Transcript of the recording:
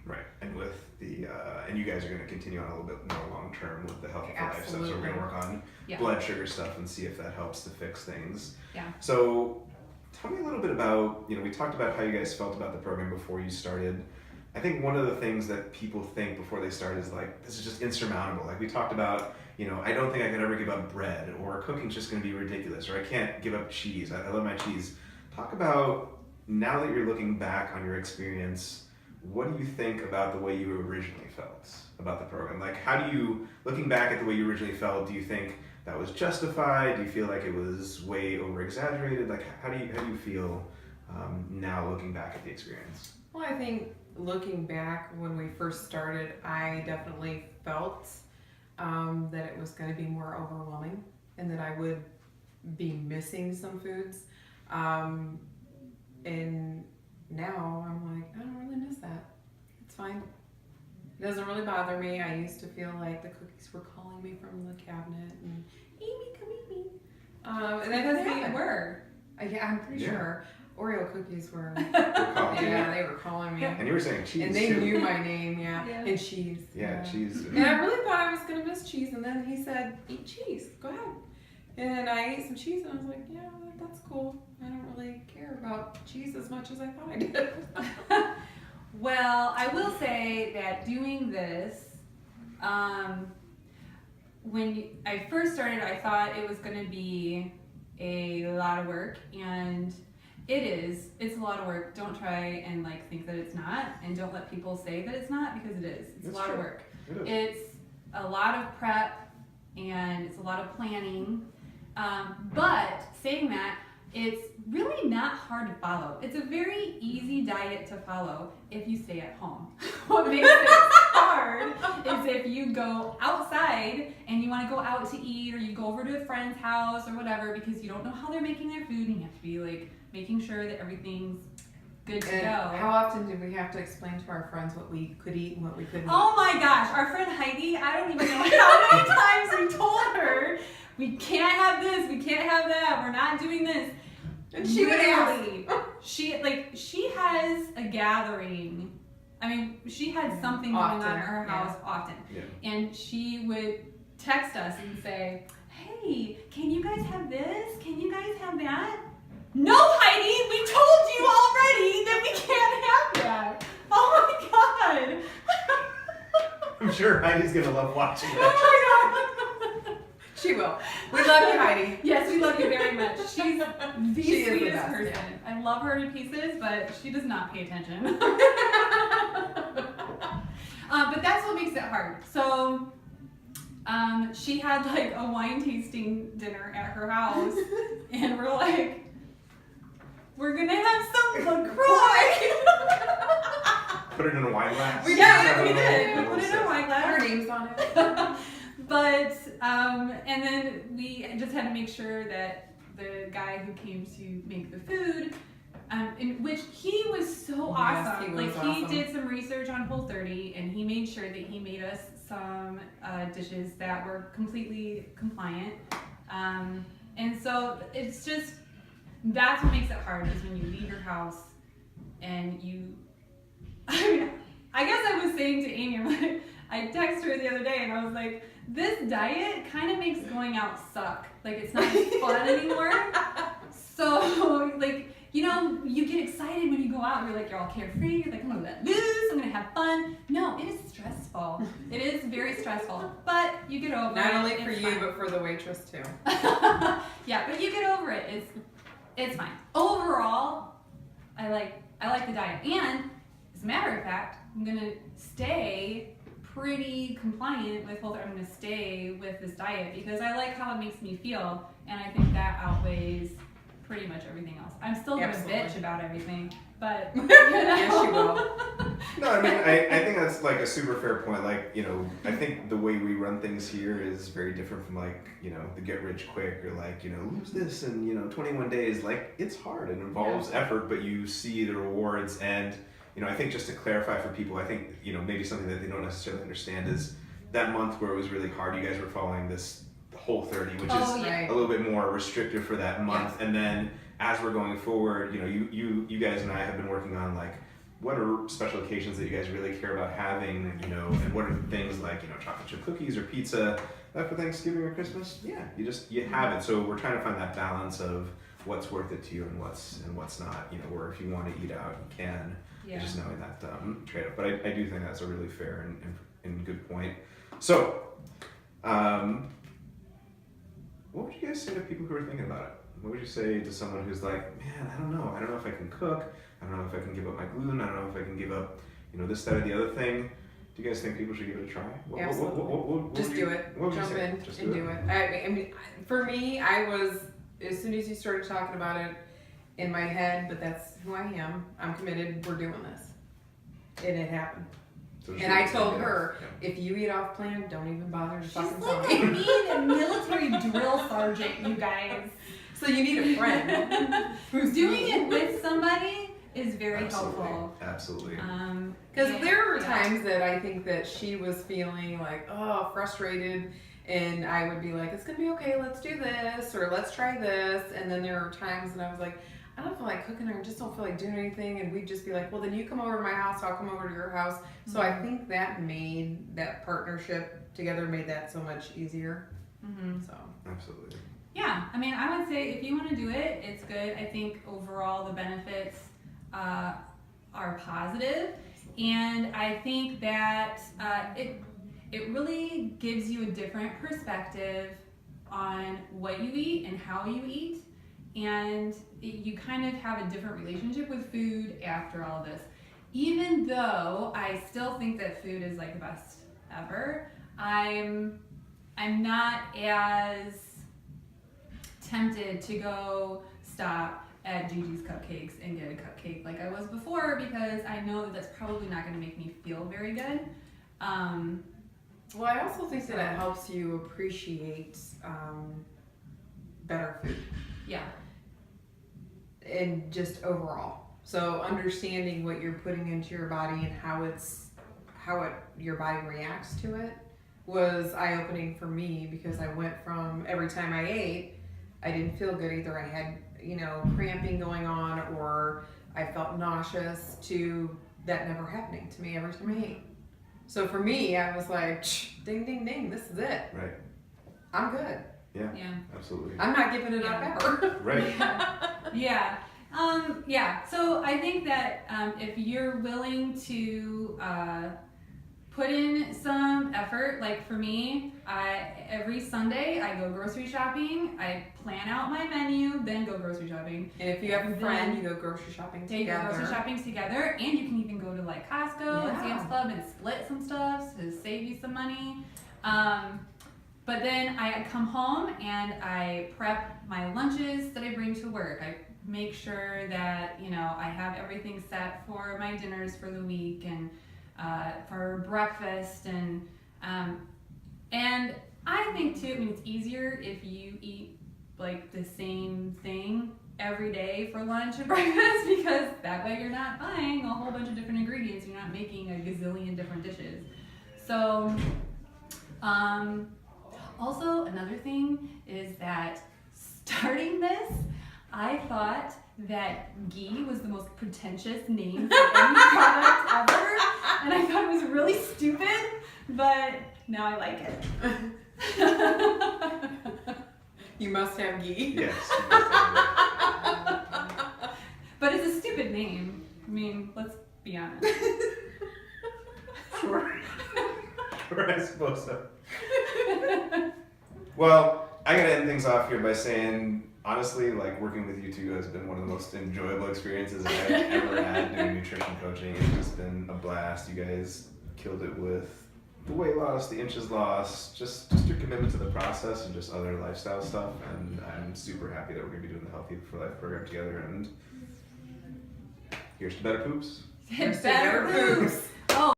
Right, and with the and you guys are going to continue on a little bit more long term with the healthy for life stuff. So we're going to work on blood sugar stuff and see if that helps to fix things. Yeah. So tell me a little bit about, we talked about how you guys felt about the program before you started. I think one of the things that people think before they start is like, this is just insurmountable. Like we talked about, I don't think I could ever give up bread, or cooking's just going to be ridiculous, or I can't give up cheese. I love my cheese. Talk about, now that you're looking back on your experience, what do you think about the way you originally felt about the program? Like, how do you, looking back at the way you originally felt, do you think that was justified? Do you feel like it was way over exaggerated? Like, how do you feel now looking back at the experience? Well, I think looking back when we first started, I definitely felt that it was going to be more overwhelming and that I would be missing some foods. And now I'm like, I don't really miss that. It's fine. It doesn't really bother me. I used to feel like the cookies were calling me from the cabinet and, Amy, come eat me. And Because they were. Yeah, I'm pretty sure. Oreo cookies were. They were calling me. And you were saying cheese. And they too. knew my name, and cheese. Yeah, cheese. And I really thought I was going to miss cheese, and then he said, eat cheese, go ahead. And I ate some cheese, and I was like, yeah, that's cool. I don't really care about cheese as much as I thought I did. Well, I will say that doing this, when I first started, I thought it was going to be a lot of work, and it is. It's a lot of work. Don't try and think that it's not, and don't let people say that it's not, because it is. It's a lot of work. It's a lot of prep, and it's a lot of planning. But saying that, it's really not hard to follow. It's a very easy diet to follow if you stay at home. What makes it hard is if you go outside and you want to go out to eat, or you go over to a friend's house or whatever, because you don't know how they're making their food, and you have to be making sure that everything's good to go. How often did we have to explain to our friends what we could eat and what we couldn't eat? Oh my gosh, our friend Heidi, I don't even know how many times we told her, we can't have this, we can't have that, we're not doing this. And she would ask. She has a gathering. I mean, she had something going on at her house often. Yeah. And she would text us and say, hey, can you guys have this? Can you guys have that? No, Heidi, we told you already that we can't have that. Oh my God. I'm sure Heidi's going to love watching that. Oh my God. She will. We love you, Heidi. Yes, we love you very much. She's the sweetest person. Yeah. I love her to pieces, but she does not pay attention. But that's what makes it hard. So she had a wine tasting dinner at her house, and we're like, we're gonna have some LaCroix. Put it in a wine glass. We did. We put it in a wine glass. Our names on it. But, and then we just had to make sure that the guy who came to make the food, in which he was so awesome. He did some research on Whole30, and he made sure that he made us some dishes that were completely compliant. And so it's just, that's what makes it hard, is when you leave your house and I guess I was saying to Amy, I texted her the other day and I was like, this diet kind of makes going out suck. It's not as fun anymore. So, you get excited when you go out. You're you're all carefree. You're I'm gonna let loose. I'm gonna have fun. No, it is stressful. It is very stressful. But you get over it. Not only for you, but for the waitress too. Yeah, but you get over it. It's fine. Overall, I like the diet. And as a matter of fact, I'm gonna stay pretty compliant with Whole30. I'm going to stay with this diet because I like how it makes me feel, and I think that outweighs pretty much everything else. I'm still going to bitch about everything, but Yes, you will. No, I mean, I think that's a super fair point. I think the way we run things here is very different from the get rich quick, or lose this in 21 days. It's hard. It involves effort, but you see the rewards. And I think just to clarify for people, I think, maybe something that they don't necessarily understand is that month where it was really hard, you guys were following this Whole30, which is a little bit more restrictive for that month. Yeah. And then as we're going forward, you guys and I have been working on what are special occasions that you guys really care about having, you know, and what are things like, you know, chocolate chip cookies or pizza that for Thanksgiving or Christmas? Yeah, you have it. So we're trying to find that balance of what's worth it to you and what's not, you know, where if you want to eat out, you can. Yeah. Just knowing that trade-off. But I do think that's a really fair and good point. So, what would you guys say to people who are thinking about it? What would you say to someone who's like, man, I don't know if I can cook. I don't know if I can give up my gluten. I don't know if I can give up, you know, this, that, or the other thing. Do you guys think people should give it a try? Absolutely. What Just do it. Jump in and do it. I mean, for me, I was, as soon as you started talking about it, in my head, but that's who I am. I'm committed. We're doing this. And it happened. So and I told her, if you eat off plan, don't even bother to fucking tell She's like me. a military drill sergeant, you guys. So you need a friend. Who's doing it with somebody is very helpful. Absolutely. Because there were times that I think that she was feeling like, oh, frustrated. And I would be like, it's going to be okay. Let's do this. Or let's try this. And then there were times that I was like, I don't feel like cooking or I just don't feel like doing anything. And we'd just be like, well, then you come over to my house, I'll come over to your house. Mm-hmm. So I think that made that partnership together made that so much easier. Mm-hmm. So Absolutely. Yeah, I mean, I would say if you want to do it, it's good. I think overall the benefits are positive. And I think that it really gives you a different perspective on what you eat and how you eat. And you kind of have a different relationship with food after all this. Even though I still think that food is like the best ever, I'm not as tempted to go stop at Gigi's Cupcakes and get a cupcake like I was before, because I know that that's probably not going to make me feel very good. Well, I also think that it helps you appreciate better food. Yeah. And just overall. So understanding what you're putting into your body and how your body reacts to it was eye-opening for me, because I went from every time I ate, I didn't feel good. Either I had, cramping going on or I felt nauseous, to that never happening to me every time I ate. So for me, I was like, ding, ding, ding, this is it. Right. I'm good. Yeah. Yeah. Absolutely. I'm not giving it up ever. Right. Yeah. So I think that if you're willing to put in some effort, like for me, every Sunday I go grocery shopping. I plan out my menu, then go grocery shopping. And if you have a friend, you go grocery shopping together. You go grocery shopping together, and you can even go to like Costco and Sam's Club and split some stuff to save you some money. But then I come home and I prep my lunches that I bring to work. I make sure that, I have everything set for my dinners for the week and for breakfast. And I think too, it's easier if you eat like the same thing every day for lunch and breakfast, because that way you're not buying a whole bunch of different ingredients. You're not making a gazillion different dishes. So, also, another thing is that starting this, I thought that ghee was the most pretentious name for any product ever, and I thought it was really stupid, but now I like it. You must have ghee. Yes. But it's a stupid name. I mean, let's be honest. Sure. Sure, I suppose so. Well, I gotta end things off here by saying, honestly, like working with you two has been one of the most enjoyable experiences I've ever had doing nutrition coaching. It's just been a blast. You guys killed it with the weight loss, the inches lost, just your commitment to the process and just other lifestyle stuff. And I'm super happy that we're gonna be doing the Healthy for Life program together. And here's to better poops. Better poops.